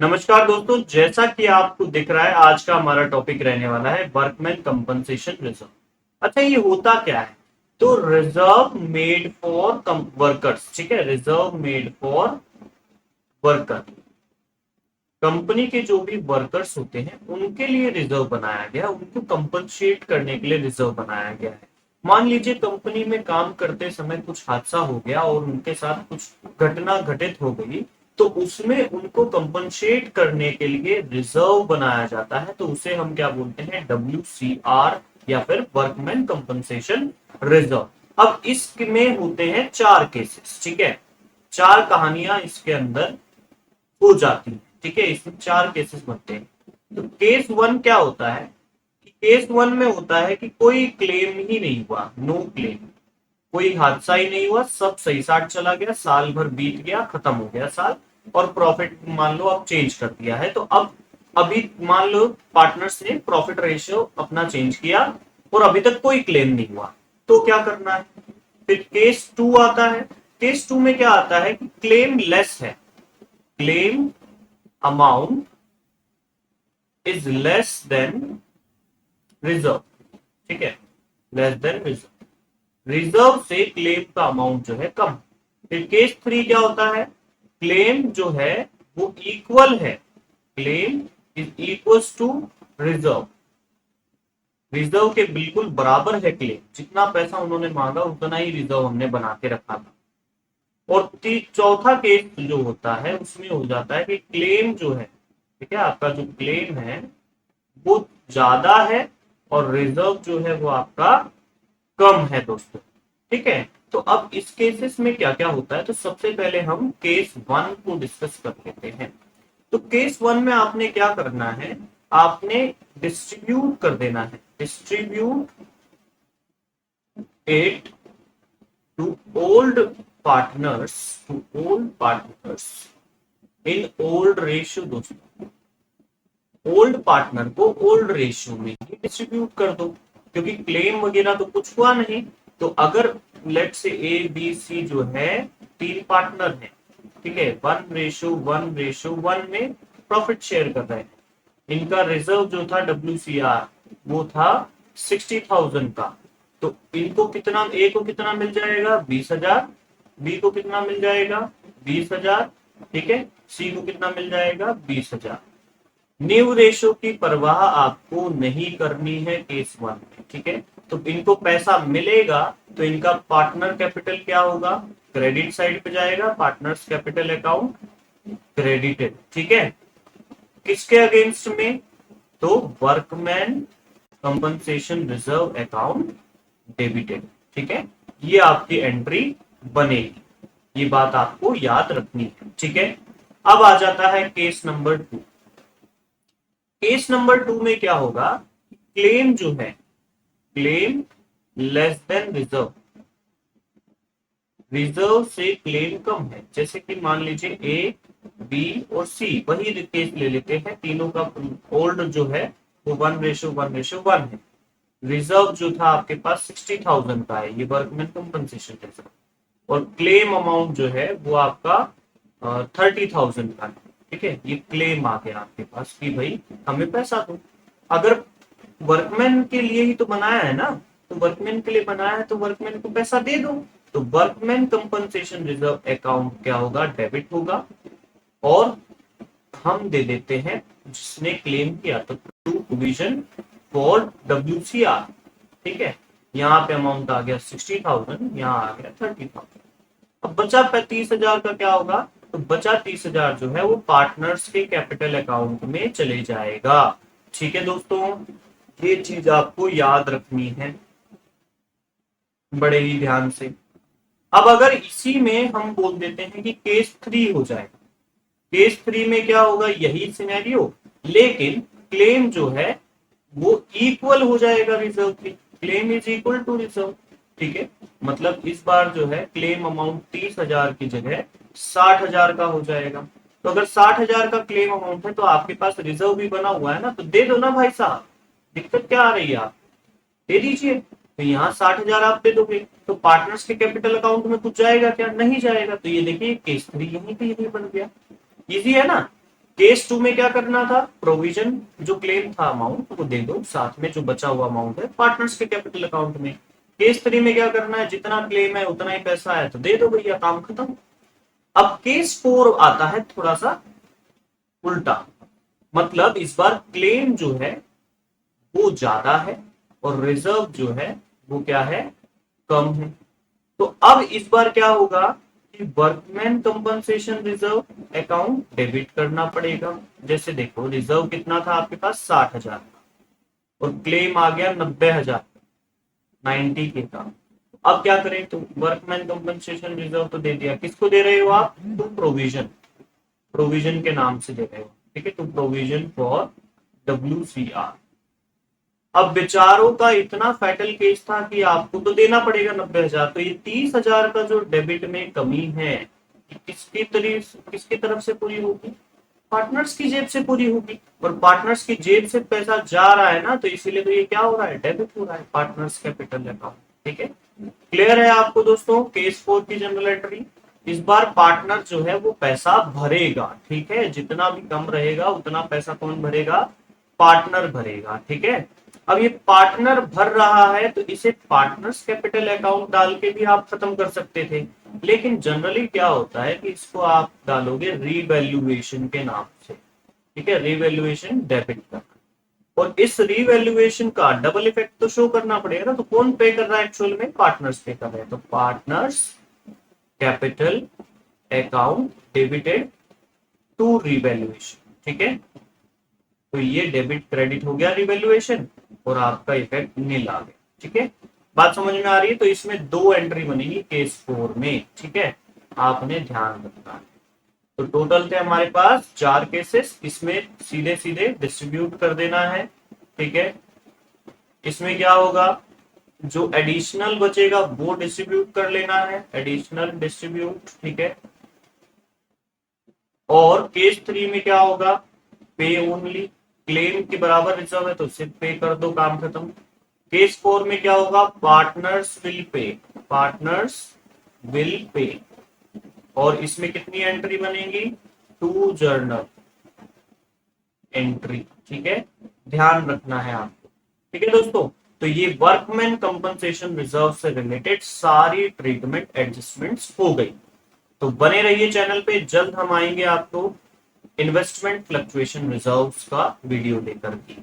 नमस्कार दोस्तों, जैसा कि आपको दिख रहा है आज का हमारा टॉपिक रहने वाला है वर्कमैन कंपनसेशन रिजर्व। अच्छा, ये होता क्या है? तो रिजर्व मेड फॉर वर्कर्स, ठीक है, reserve made for worker. Company के जो भी वर्कर्स होते हैं उनके लिए रिजर्व बनाया गया, उनको कंपनसेट करने के लिए रिजर्व बनाया गया है। मान लीजिए कंपनी में काम करते समय कुछ हादसा हो गया और उनके साथ कुछ घटना घटित हो गई, तो उसमें उनको कंपनसेट करने के लिए रिजर्व बनाया जाता है। तो उसे हम क्या बोलते हैं? WCR या फिर वर्कमैन कंपनसेशन रिजर्व। अब इसमें होते हैं चार केसेस, ठीक है, चार कहानियां इसके अंदर हो जाती है, ठीक है। इसमें चार केसेस बनते हैं। तो केस वन क्या होता है कि केस वन में होता है कि कोई क्लेम ही नहीं हुआ, नो क्लेम, कोई हादसा ही नहीं हुआ, सब सही साथ चला गया, साल भर बीत गया, खत्म हो गया साल, और प्रॉफिट मान लो अब चेंज कर दिया है। तो अब अभी मान लो पार्टनर्स ने प्रॉफिट रेशियो अपना चेंज किया और अभी तक कोई क्लेम नहीं हुआ, तो क्या करना है? फिर केस टू आता है। केस टू में क्या आता है कि क्लेम लेस है, claim amount is less than reserve, ठीक है, लेस देन रिजर्व, रिजर्व से क्लेम का अमाउंट जो है कम। फिर केस थ्री क्या होता है? क्लेम जो है वो इक्वल है, claim is equal to reserve, reserve के बिल्कुल बराबर है क्लेम, जितना पैसा उन्होंने मांगा उतना ही रिजर्व हमने बना के रखा था। और चौथा केस जो होता है उसमें हो जाता है कि क्लेम जो है, ठीक है, आपका जो क्लेम है वो ज्यादा है और रिजर्व जो है वो आपका कम है दोस्तों, ठीक है। तो अब इस केसेस में क्या क्या होता है, तो सबसे पहले हम केस वन को डिस्कस कर लेते हैं। तो केस वन में आपने क्या करना है? आपने डिस्ट्रीब्यूट कर देना है, distribute it to old partners, to old partners in old ratio. दोस्तों, ओल्ड पार्टनर को ओल्ड रेशियो में ही डिस्ट्रीब्यूट कर दो, क्योंकि क्लेम वगैरह तो कुछ हुआ नहीं। तो अगर लेट से ABC जो है तीन पार्टनर है, ठीक है, 1:1:1 में प्रॉफिट शेयर कर रहे हैं। इनका रिजर्व जो था WCR वो था 60,000 का। तो इनको कितना, ए को कितना मिल जाएगा? 20,000, बी को कितना मिल जाएगा? 20,000, ठीक है, सी को कितना मिल जाएगा? 20,000। न्यू रेशो की परवाह आपको नहीं करनी है केस वन में, ठीक है। तो इनको पैसा मिलेगा तो इनका पार्टनर कैपिटल क्या होगा? क्रेडिट साइड पे जाएगा, पार्टनर्स कैपिटल अकाउंट क्रेडिटेड, ठीक है। किसके अगेंस्ट में? तो workman compensation reserve account debited, ठीक है। ये आपकी एंट्री बनेगी, ये बात आपको याद रखनी है, ठीक है। अब आ जाता है case number two. Case number two में क्या होगा? क्लेम जो है, claim less than reserve, reserve से क्लेम कम है। जैसे कि मान लीजिए A, B और C, वही केस ले लेते हैं, तीनों का ओल्ड जो है वो 1:1:1 है। रिजर्व जो था आपके पास 60,000 का है, ये वर्कमैन कंपनसेशन रिजर्व, और क्लेम अमाउंट जो है वो आपका 30,000 का है, ठीक है। ये क्लेम आ गया आपके पास कि भाई हमें पैसा दो। अगर वर्कमैन के लिए ही तो बनाया है ना, तो वर्कमैन के लिए बनाया है तो वर्कमैन को पैसा दे दो। तो वर्कमैन कंपनसेशन रिजर्व अकाउंट क्या होगा? डेबिट होगा। और हम दे देते हैं जिसने क्लेम किया, तो टू प्रोविजन फॉर WCR, ठीक है। यहाँ पे अमाउंट आ गया 60,000, यहाँ आ गया 30,000। अब बचा 35,000 का क्या होगा? तो बचा 30,000 जो है वो पार्टनर्स के कैपिटल अकाउंट में चले जाएगा, ठीक है दोस्तों। ये चीज आपको याद रखनी है बड़े ही ध्यान से। अब अगर इसी में हम बोल देते हैं कि केस थ्री हो जाएगा, केस थ्री में क्या होगा? यही सिनेरियो, लेकिन क्लेम जो है वो इक्वल हो जाएगा रिजर्व के, claim is equal to reserve, ठीक है। मतलब इस बार जो है क्लेम अमाउंट 30,000 की जगह 60,000 का हो जाएगा। तो अगर 60,000 का क्लेम अमाउंट है तो आपके पास रिजर्व भी बना हुआ है ना, तो दे दो ना भाई साहब, दिक्कत क्या आ रही है? आप दे दीजिए। तो यहाँ 60,000 आप दे दोगे तो पार्टनर्स के कैपिटल अकाउंट में कुछ जाएगा क्या? नहीं जाएगा। तो ये देखिए केस थ्री यहीं पे यही बन गया, इजी है ना। केस 2 में क्या करना था, प्रोविजन जो क्लेम था अमाउंट वो दे दो, साथ में जो बचा हुआ अमाउंट है पार्टनर्स के कैपिटल अकाउंट में। केस 3 में क्या करना है, जितना क्लेम है उतना ही पैसा है तो दे दो भैया, काम खत्म। अब केस 4 आता है थोड़ा सा उल्टा, मतलब इस बार क्लेम जो है वो ज्यादा है और रिजर्व जो है वो क्या है, कम है। तो अब इस बार क्या होगा कि workman compensation reserve account debit करना पड़ेगा। जैसे देखो रिजर्व कितना था आपके पास 60,000 और क्लेम आ गया 90,000, 90 के का। अब क्या करें, तो वर्कमैन कंपनसेशन रिजर्व तो दे दिया, किसको दे रहे हो आप, टू प्रोविजन, प्रोविजन के नाम से दे रहे हो, ठीक है, टू प्रोविजन फॉर WCR। अब बेचारों का इतना फैटल केस था कि आपको तो देना पड़ेगा 90,000, तो ये 30,000 का जो डेबिट में कमी है किसकी तरफ से पूरी होगी, पार्टनर्स की जेब से पूरी होगी। और पार्टनर्स की जेब से पैसा जा रहा है ना, तो इसीलिए तो ये क्या हो रहा है, डेबिट हो रहा है पार्टनर्स कैपिटल अकाउंट। ठीक है, क्लियर है आपको दोस्तों केस 4 की जनरल एंट्री। इस बार पार्टनर जो है वो पैसा भरेगा, ठीक है, जितना भी कम रहेगा उतना पैसा कौन भरेगा, पार्टनर भरेगा। ठीक है, अब ये पार्टनर भर रहा है तो इसे पार्टनर्स कैपिटल अकाउंट डाल के भी आप खत्म कर सकते थे, लेकिन जनरली क्या होता है कि इसको आप डालोगे रीवैल्यूएशन के नाम से। ठीक है, रीवैल्यूएशन डेबिट का, और इस रीवैल्यूएशन का डबल इफेक्ट तो शो करना पड़ेगा ना, तो कौन पे कर रहा है एक्चुअल में, पार्टनर्स पे कर रहे हैं, तो partners capital account debited to revaluation. ठीक है, तो ये डेबिट क्रेडिट हो गया रिवैल्यूएशन और आपका इफेक्ट नील आ गया। ठीक है, बात समझ में आ रही है। तो इसमें दो एंट्री बनेगी केस 4 में, ठीक है, आपने ध्यान रखना है। तो टोटल थे हमारे पास 4 केसेस, इसमें सीधे सीधे डिस्ट्रीब्यूट कर देना है। ठीक है, इसमें क्या होगा, जो एडिशनल बचेगा वो डिस्ट्रीब्यूट कर लेना है, एडिशनल डिस्ट्रीब्यूट। ठीक है, और केस 3 में क्या होगा, पे ओनली, क्लेम के बराबर रिजर्व है तो सिर्फ पे कर दो, काम खत्म। केस 4 में क्या होगा, partners will pay, partners will pay, और इसमें कितनी एंट्री बनेगी, 2 जर्नल एंट्री। ठीक है, ध्यान रखना है आपको। ठीक है दोस्तों, तो ये वर्कमैन कंपनसेशन रिजर्व से रिलेटेड सारी ट्रीटमेंट एडजस्टमेंट्स हो गई। तो बने रहिए चैनल पे, जल्द हम आएंगे आपको इन्वेस्टमेंट फ्लक्चुएशन रिजर्व्स का वीडियो लेकर के।